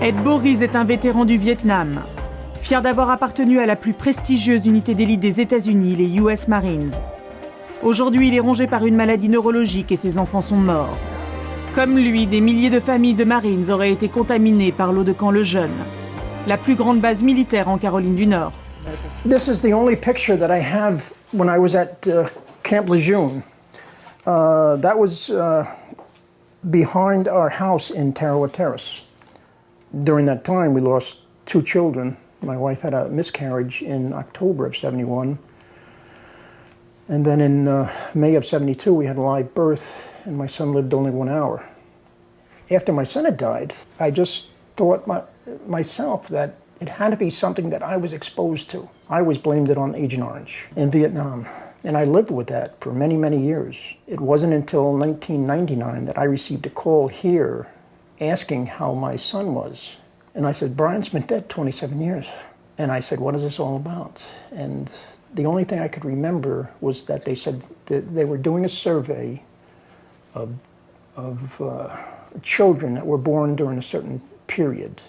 Ed Boris est un vétéran du Vietnam. Fier d'avoir appartenu à la plus prestigieuse unité d'élite des États-Unis, les US Marines. Aujourd'hui, il est rongé par une maladie neurologique et ses enfants sont morts. Comme lui, des milliers de familles de Marines auraient été contaminées par l'eau de Camp Lejeune, la plus grande base militaire en Caroline du Nord. This is the only picture that I have when I was at Camp Lejeune. That was behind our house in Tarawa Terrace. During that time, we lost 2 children. My wife had a miscarriage in October of '71. And then in May of '72, we had a live birth, and my son lived only 1 hour. After my son had died, I just thought myself that it had to be something that I was exposed to. I always blamed it on Agent Orange in Vietnam. And I lived with that for many, many years. It wasn't until 1999 that I received a call here asking how my son was. And I said, Brian's been dead 27 years. And I said, what is this all about? And the only thing I could remember was that they said that they were doing a survey of children that were born during a certain period,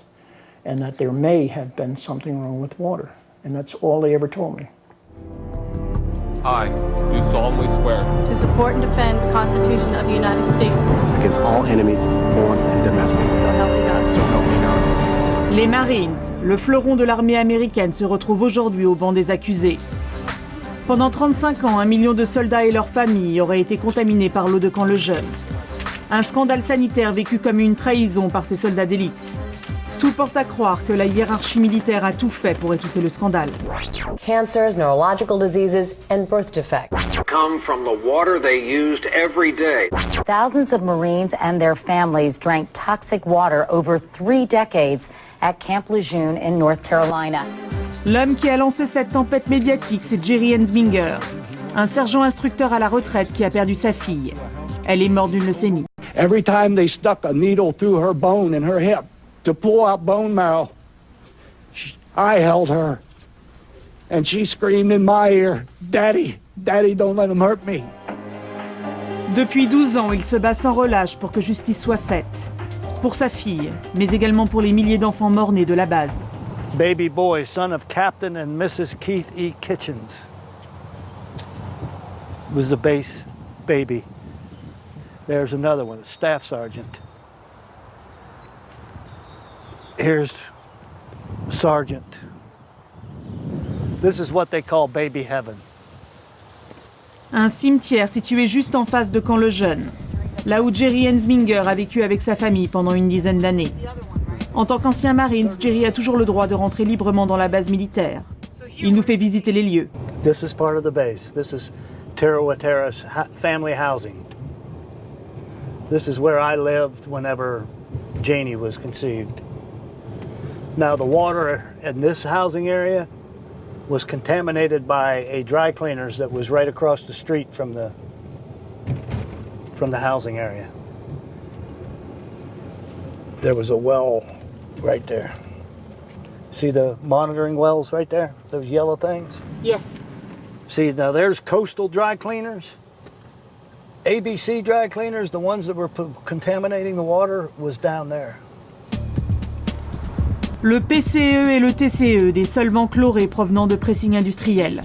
and that there may have been something wrong with water. And that's all they ever told me. I do solemnly swear to support and defend the Constitution of the United States against all enemies, foreign and domestic. So help me God. so help me God. Les Marines, le fleuron de l'armée américaine, se retrouvent aujourd'hui au banc des accusés. Pendant 35 ans, 1 million de soldats et leurs familles auraient été contaminés par l'eau de Camp Lejeune. Un scandale sanitaire vécu comme une trahison par ces soldats d'élite. Tout porte à croire que la hiérarchie militaire a tout fait pour étouffer le scandale. Cancers, neurological diseases, and birth defects come from the water they used every day. Thousands of Marines and their families drank toxic water over 3 decades at Camp Lejeune in North Carolina. L'homme qui a lancé cette tempête médiatique, c'est Jerry Ensminger, un sergent instructeur à la retraite qui a perdu sa fille. Elle est morte d'une leucémie. Every time they stuck a needle through her bone in her hip to pull out bone marrow, I held her, and she screamed in my ear, Daddy, Daddy, don't let them hurt me. Depuis 12 ans, il se bat sans relâche pour que justice soit faite. Pour sa fille, mais également pour les milliers d'enfants morts-nés de la base. Baby boy, son of Captain and Mrs. Keith E. Kitchens, was the base baby. There's another one, a staff sergeant. Here's Sergeant. This is what they call baby heaven. Un cimetière situé juste en face de Camp Lejeune, là où Jerry Ensminger a vécu avec sa famille pendant une dizaine d'années. En tant qu'ancien Marines, Jerry a toujours le droit de rentrer librement dans la base militaire. Il nous fait visiter les lieux. This is part of the base. This is Tarawa Terrace family housing. This is where I lived whenever Janie was conceived. Now the water in this housing area was contaminated by a dry cleaners that was right across the street from the housing area. There was a well right there. See the monitoring wells right there? Those yellow things? Yes. See, now there's Coastal Dry Cleaners. ABC Dry Cleaners, the ones that were contaminating the water, was down there. Le PCE et le TCE, des solvants chlorés provenant de pressing industriels.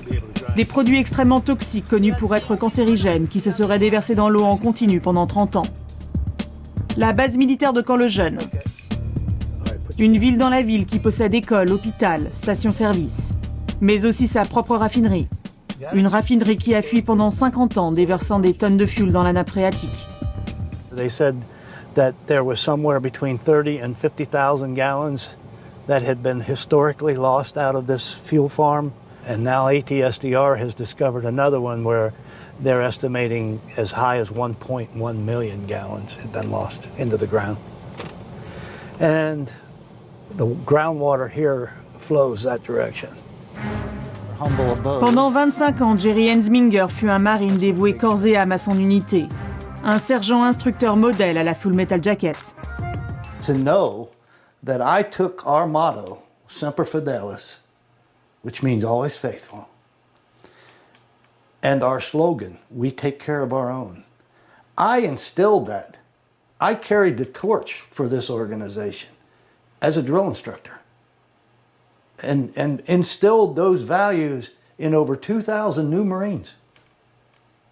Des produits extrêmement toxiques connus pour être cancérigènes qui se seraient déversés dans l'eau en continu pendant 30 ans. La base militaire de Camp Lejeune. Une ville dans la ville qui possède école, hôpital, station-service. Mais aussi sa propre raffinerie. Une raffinerie qui a fui pendant 50 ans, déversant des tonnes de fuel dans la nappe phréatique. They said that there was somewhere between 30 and 50,000 gallons that had been historically lost out of this fuel farm. And now ATSDR has discovered another one where they're estimating as high as 1.1 million gallons had been lost into the ground. And the groundwater here flows that direction. Pendant 25 ans, Jerry Ensminger fut un marine dévoué corps et âme à son unité. Un sergent instructeur modèle à la Full Metal Jacket. To know that I took our motto, Semper Fidelis, which means always faithful, and our slogan, we take care of our own. I instilled that. I carried the torch for this organization. as a drill instructor and instilled those values in over 2,000 new Marines.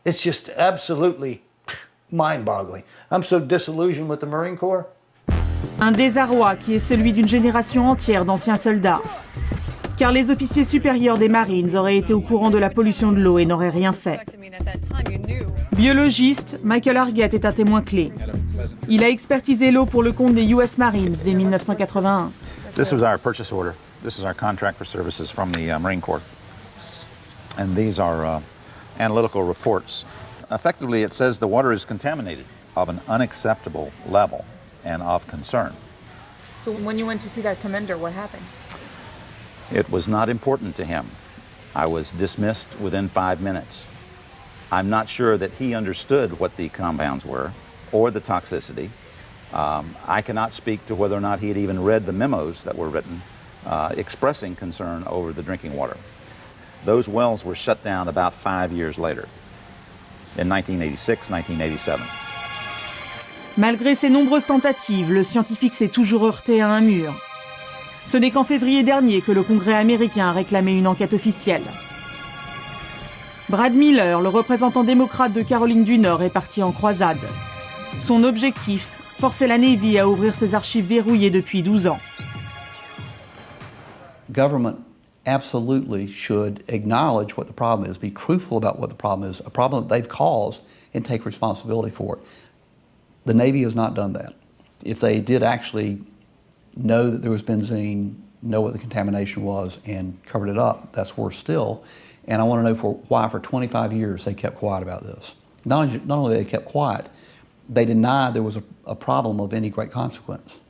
It's just absolutely mind-boggling. I'm so disillusioned with the Marine Corps. Un désarroi qui est celui d'une génération entière d'anciens soldats. Car les officiers supérieurs des Marines auraient été au courant de la pollution de l'eau et n'auraient rien fait. Biologiste, Michael Argett est un témoin clé. Il a expertisé l'eau pour le compte des US Marines dès 1981. This was our purchase order. This is our contract for services from the Marine Corps. And these are analytical reports. Effectively, it says the water is contaminated of an unacceptable level and of concern. So when you went to see that commander, what happened? It was not important to him. I was dismissed within 5 minutes. I'm not sure that he understood what the compounds were or the toxicity. I cannot speak to whether or not he had even read the memos that were written expressing concern over the drinking water. Those wells were shut down about 5 years later, in 1986, 1987. Malgré ses nombreuses tentatives, le scientifique s'est toujours heurté à un mur. Ce n'est qu'en février dernier que le Congrès américain a réclamé une enquête officielle. Brad Miller, le représentant démocrate de Caroline du Nord, est parti en croisade. Son objectif, forcer la Navy à ouvrir ses archives verrouillées depuis 12 ans. Government absolutely should acknowledge what the problem is, be truthful about what the problem is, a problem that they've caused, and take responsibility for it. The Navy has not done that. If they did actually know that there was benzene, know what the contamination was, and covered it up, that's worse still. And I want to know why for 25 years they kept quiet about this. Not only they kept quiet, they denied there was a problem of any great consequence.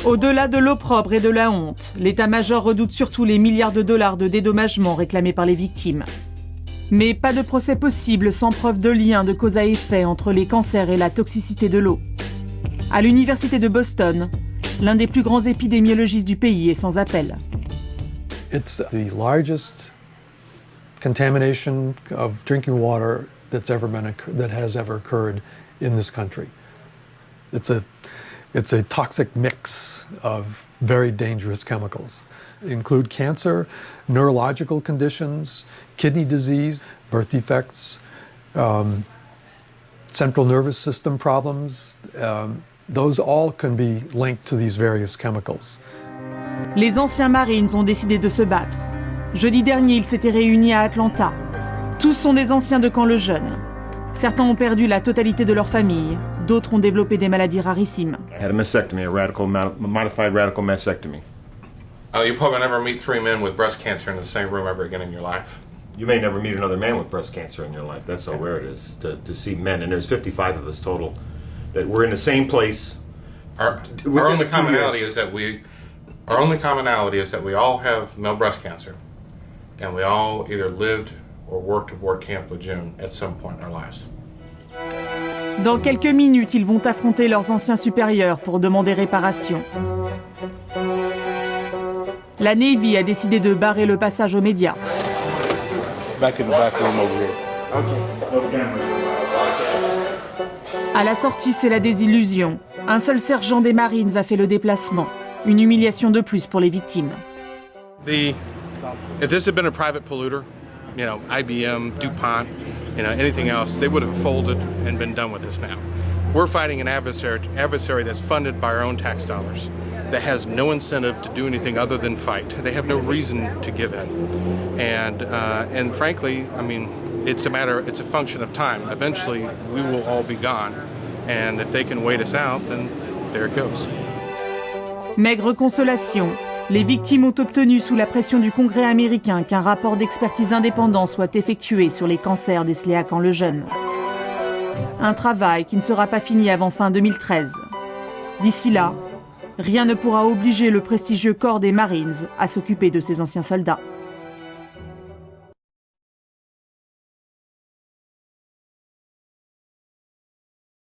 Au-delà de l'opprobre et de la honte, l'état-major redoute surtout les milliards de dollars de dédommagement réclamés par les victimes. Mais pas de procès possible sans preuve de lien de cause à effet entre les cancers et la toxicité de l'eau. À l'université de Boston, l'un des plus grands épidémiologistes du pays est sans appel. It's the largest contamination of drinking water that has ever occurred in this country. It's a toxic mix of very dangerous chemicals. They include cancer, neurological conditions, kidney disease, birth defects, central nervous system problems. Those all can be linked to these various chemicals. Les anciens Marines ont décidé de se battre. Jeudi dernier, ils s'étaient réunis à Atlanta. Tous sont des anciens de Camp Lejeune. Certains ont perdu la totalité de leur famille. D'autres ont développé des maladies rarissimes. I had a mastectomy, modified radical mastectomy. You'll probably never meet 3 men with breast cancer in the same room ever again in your life. You may never meet another man with breast cancer in your life. That's how rare it is to see men. And there's 55 of us total that we're in the same place. Our only commonality is that we all have male breast cancer, and we all either lived or worked aboard Camp Lejeune at some point in our lives. Dans quelques minutes, ils vont affronter leurs anciens supérieurs pour demander réparation. La Navy a décidé de barrer le passage aux médias. À la sortie, c'est la désillusion. Un seul sergent des Marines a fait le déplacement. Une humiliation de plus pour les victimes. If this had been a private polluter, IBM, DuPont, anything else, they would have folded and been done with this now. We're fighting an adversary that's funded by our own tax dollars, that has no incentive to do anything other than fight. They have no reason to give in. And frankly, it's a function of time. Eventually, we will all be gone. And if they can wait us out, then there it goes. Maigre consolation. Les victimes ont obtenu sous la pression du Congrès américain qu'un rapport d'expertise indépendant soit effectué sur les cancers décelés à Camp Lejeune. Un travail qui ne sera pas fini avant fin 2013. D'ici là, rien ne pourra obliger le prestigieux corps des Marines à s'occuper de ces anciens soldats.